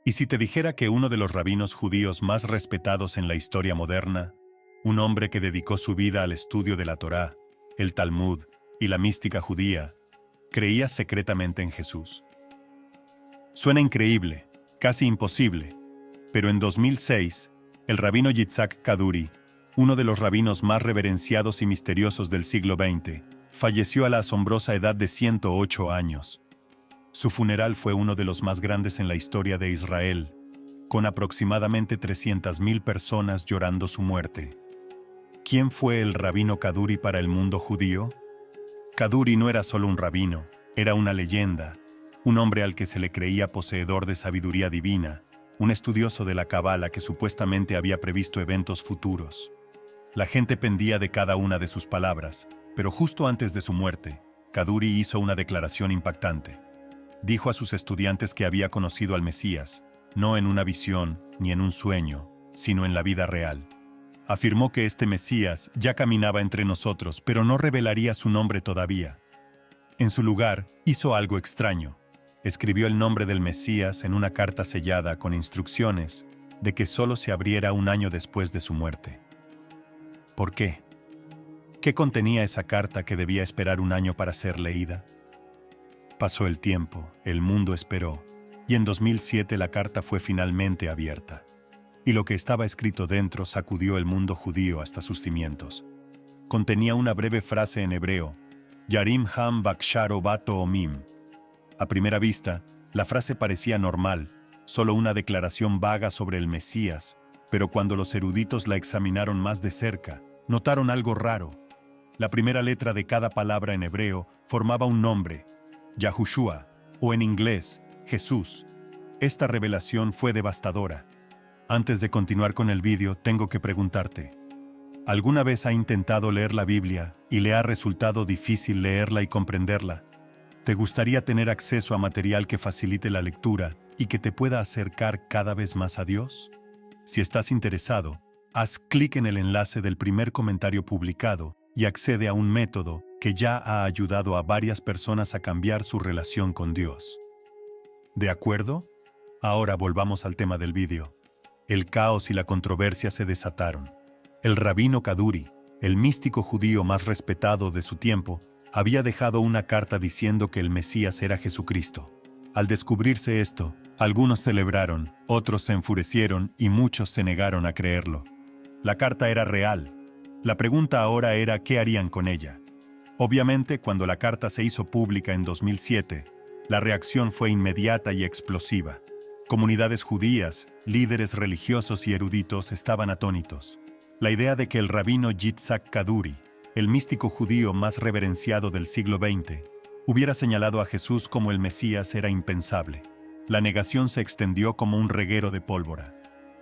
¿Y si te dijera que uno de los rabinos judíos más respetados en la historia moderna, un hombre que dedicó su vida al estudio de la Torá, el Talmud y la mística judía, creía secretamente en Jesús? Suena increíble, casi imposible, pero en 2006, el rabino Yitzhak Kaduri, uno de los rabinos más reverenciados y misteriosos del siglo XX, falleció a la asombrosa edad de 108 años. Su funeral fue uno de los más grandes en la historia de Israel, con aproximadamente 300.000 personas llorando su muerte. ¿Quién fue el rabino Kaduri para el mundo judío? Kaduri no era solo un rabino, era una leyenda, un hombre al que se le creía poseedor de sabiduría divina, un estudioso de la Cabala que supuestamente había previsto eventos futuros. La gente pendía de cada una de sus palabras, pero justo antes de su muerte, Kaduri hizo una declaración impactante. Dijo a sus estudiantes que había conocido al Mesías, no en una visión ni en un sueño, sino en la vida real. Afirmó que este Mesías ya caminaba entre nosotros, pero no revelaría su nombre todavía. En su lugar, hizo algo extraño. Escribió el nombre del Mesías en una carta sellada con instrucciones de que solo se abriera un año después de su muerte. ¿Por qué? ¿Qué contenía esa carta que debía esperar un año para ser leída? Pasó el tiempo, el mundo esperó, y en 2007 la carta fue finalmente abierta. Y lo que estaba escrito dentro sacudió el mundo judío hasta sus cimientos. Contenía una breve frase en hebreo, Yarim ham baksharo bato omim. A primera vista, la frase parecía normal, solo una declaración vaga sobre el Mesías, pero cuando los eruditos la examinaron más de cerca, notaron algo raro. La primera letra de cada palabra en hebreo formaba un nombre, Yahushua, o en inglés, Jesús. Esta revelación fue devastadora. Antes de continuar con el vídeo, tengo que preguntarte, ¿alguna vez ha intentado leer la Biblia y le ha resultado difícil leerla y comprenderla? ¿Te gustaría tener acceso a material que facilite la lectura y que te pueda acercar cada vez más a Dios? Si estás interesado, haz clic en el enlace del primer comentario publicado y accede a un método que ya ha ayudado a varias personas a cambiar su relación con Dios. ¿De acuerdo? Ahora volvamos al tema del vídeo. El caos y la controversia se desataron. El rabino Kaduri, el místico judío más respetado de su tiempo, había dejado una carta diciendo que el Mesías era Jesucristo. Al descubrirse esto, algunos celebraron, otros se enfurecieron y muchos se negaron a creerlo. La carta era real. La pregunta ahora era ¿qué harían con ella? Obviamente, cuando la carta se hizo pública en 2007, la reacción fue inmediata y explosiva. Comunidades judías, líderes religiosos y eruditos estaban atónitos. La idea de que el rabino Yitzhak Kaduri, el místico judío más reverenciado del siglo XX, hubiera señalado a Jesús como el Mesías era impensable. La negación se extendió como un reguero de pólvora.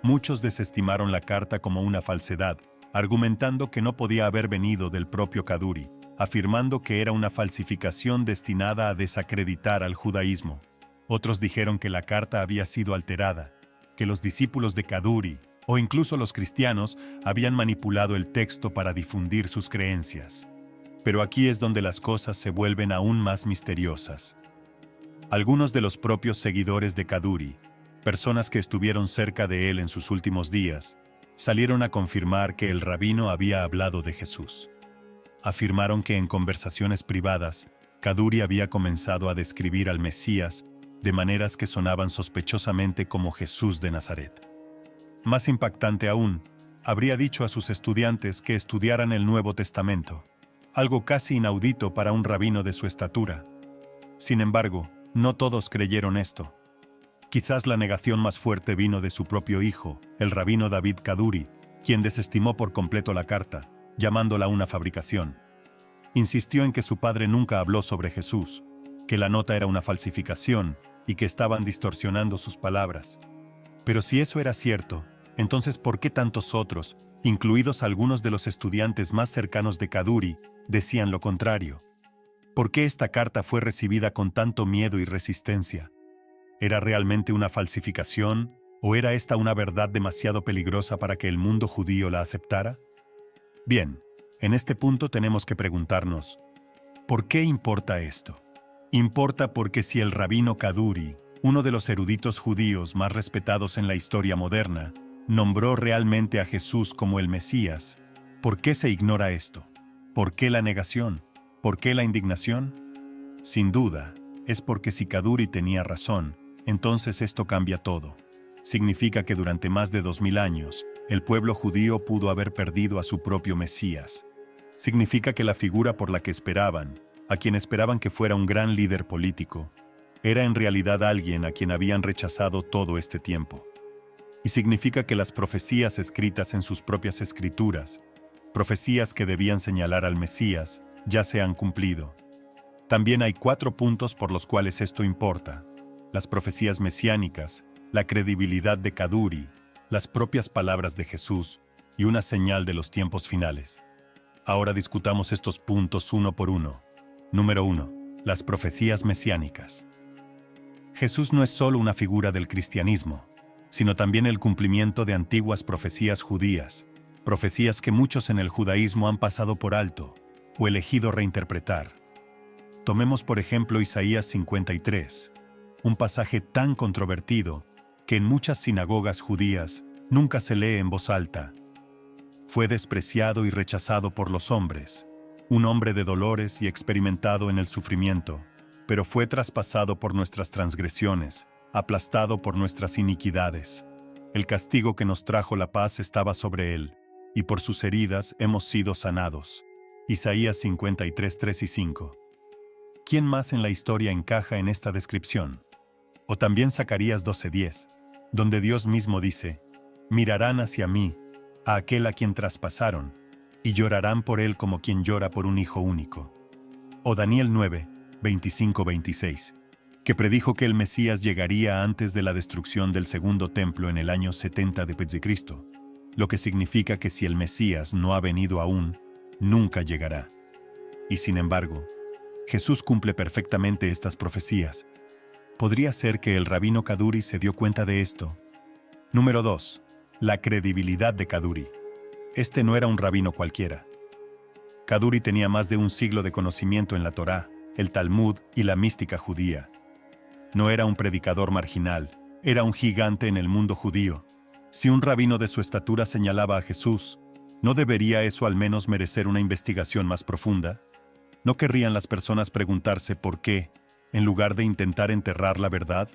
Muchos desestimaron la carta como una falsedad, argumentando que no podía haber venido del propio Kaduri, afirmando que era una falsificación destinada a desacreditar al judaísmo. Otros dijeron que la carta había sido alterada, que los discípulos de Kaduri, o incluso los cristianos, habían manipulado el texto para difundir sus creencias. Pero aquí es donde las cosas se vuelven aún más misteriosas. Algunos de los propios seguidores de Kaduri, personas que estuvieron cerca de él en sus últimos días, salieron a confirmar que el rabino había hablado de Jesús. Afirmaron que en conversaciones privadas, Kaduri había comenzado a describir al Mesías de maneras que sonaban sospechosamente como Jesús de Nazaret. Más impactante aún, habría dicho a sus estudiantes que estudiaran el Nuevo Testamento, algo casi inaudito para un rabino de su estatura. Sin embargo, no todos creyeron esto. Quizás la negación más fuerte vino de su propio hijo, el rabino David Kaduri, quien desestimó por completo la carta, llamándola una fabricación. Insistió en que su padre nunca habló sobre Jesús, que la nota era una falsificación y que estaban distorsionando sus palabras. Pero si eso era cierto, entonces ¿por qué tantos otros, incluidos algunos de los estudiantes más cercanos de Kaduri, decían lo contrario? ¿Por qué esta carta fue recibida con tanto miedo y resistencia? ¿Era realmente una falsificación o era esta una verdad demasiado peligrosa para que el mundo judío la aceptara? Bien, en este punto tenemos que preguntarnos, ¿por qué importa esto? Importa porque si el rabino Kaduri, uno de los eruditos judíos más respetados en la historia moderna, nombró realmente a Jesús como el Mesías. ¿Por qué se ignora esto? ¿Por qué la negación? ¿Por qué la indignación? Sin duda, es porque si Kaduri tenía razón, entonces esto cambia todo. Significa que durante más de 2000 años, el pueblo judío pudo haber perdido a su propio Mesías. Significa que la figura por la que esperaban, a quien esperaban que fuera un gran líder político, era en realidad alguien a quien habían rechazado todo este tiempo. Y significa que las profecías escritas en sus propias escrituras, profecías que debían señalar al Mesías, ya se han cumplido. También hay 4 puntos por los cuales esto importa: las profecías mesiánicas, la credibilidad de Kaduri, las propias palabras de Jesús y una señal de los tiempos finales. Ahora discutamos estos puntos uno por uno. Número 1. Las profecías mesiánicas. Jesús no es solo una figura del cristianismo, sino también el cumplimiento de antiguas profecías judías, profecías que muchos en el judaísmo han pasado por alto o elegido reinterpretar. Tomemos por ejemplo Isaías 53, un pasaje tan controvertido que en muchas sinagogas judías nunca se lee en voz alta. Fue despreciado y rechazado por los hombres, un hombre de dolores y experimentado en el sufrimiento, pero fue traspasado por nuestras transgresiones, aplastado por nuestras iniquidades. El castigo que nos trajo la paz estaba sobre él, y por sus heridas hemos sido sanados. Isaías 53, 3 y 5. ¿Quién más en la historia encaja en esta descripción? O también Zacarías 12:10, donde Dios mismo dice: mirarán hacia mí, a aquel a quien traspasaron, y llorarán por él como quien llora por un hijo único. O Daniel 9, 25-26, que predijo que el Mesías llegaría antes de la destrucción del segundo templo en el año 70 de Cristo, lo que significa que si el Mesías no ha venido aún, nunca llegará. Y sin embargo, Jesús cumple perfectamente estas profecías. ¿Podría ser que el rabino Kaduri se dio cuenta de esto? Número 2. La credibilidad de Kaduri. Este no era un rabino cualquiera. Kaduri tenía más de un siglo de conocimiento en la Torá, el Talmud y la mística judía. No era un predicador marginal, era un gigante en el mundo judío. Si un rabino de su estatura señalaba a Jesús, ¿no debería eso al menos merecer una investigación más profunda? ¿No querrían las personas preguntarse por qué, en lugar de intentar enterrar la verdad?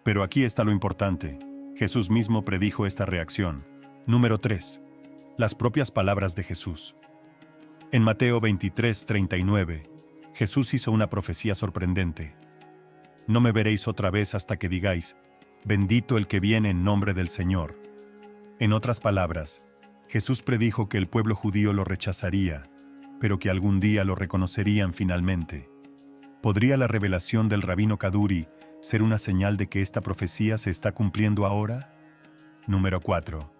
Pero aquí está lo importante. Jesús mismo predijo esta reacción. Número 3. Las propias palabras de Jesús. En Mateo 23:39, Jesús hizo una profecía sorprendente. No me veréis otra vez hasta que digáis: bendito el que viene en nombre del Señor. En otras palabras, Jesús predijo que el pueblo judío lo rechazaría, pero que algún día lo reconocerían finalmente. ¿Podría la revelación del rabino Kaduri ser una señal de que esta profecía se está cumpliendo ahora? Número 4.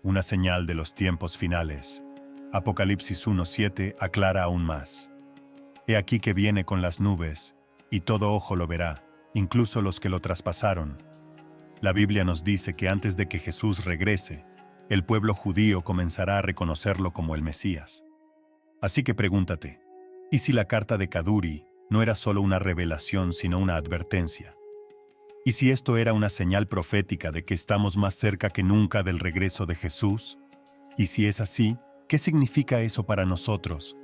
Una señal de los tiempos finales. Apocalipsis 1:7 aclara aún más. He aquí que viene con las nubes, y todo ojo lo verá, incluso los que lo traspasaron. La Biblia nos dice que antes de que Jesús regrese, el pueblo judío comenzará a reconocerlo como el Mesías. Así que pregúntate, ¿y si la carta de Kaduri no era solo una revelación sino una advertencia? ¿Y si esto era una señal profética de que estamos más cerca que nunca del regreso de Jesús? Y si es así, ¿qué significa eso para nosotros?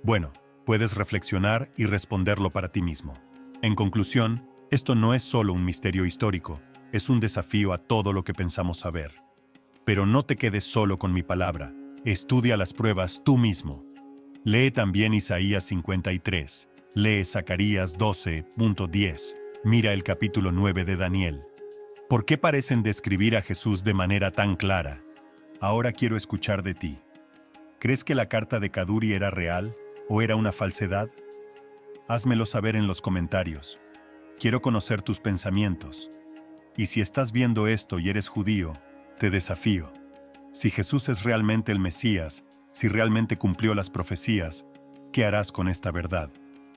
Bueno, puedes reflexionar y responderlo para ti mismo. En conclusión, esto no es solo un misterio histórico, es un desafío a todo lo que pensamos saber. Pero no te quedes solo con mi palabra, estudia las pruebas tú mismo. Lee también Isaías 53, lee Zacarías 12:10, mira el capítulo 9 de Daniel. ¿Por qué parecen describir a Jesús de manera tan clara? Ahora quiero escuchar de ti. ¿Crees que la carta de Kaduri era real o era una falsedad? Házmelo saber en los comentarios. Quiero conocer tus pensamientos. Y si estás viendo esto y eres judío, te desafío. Si Jesús es realmente el Mesías, si realmente cumplió las profecías, ¿qué harás con esta verdad?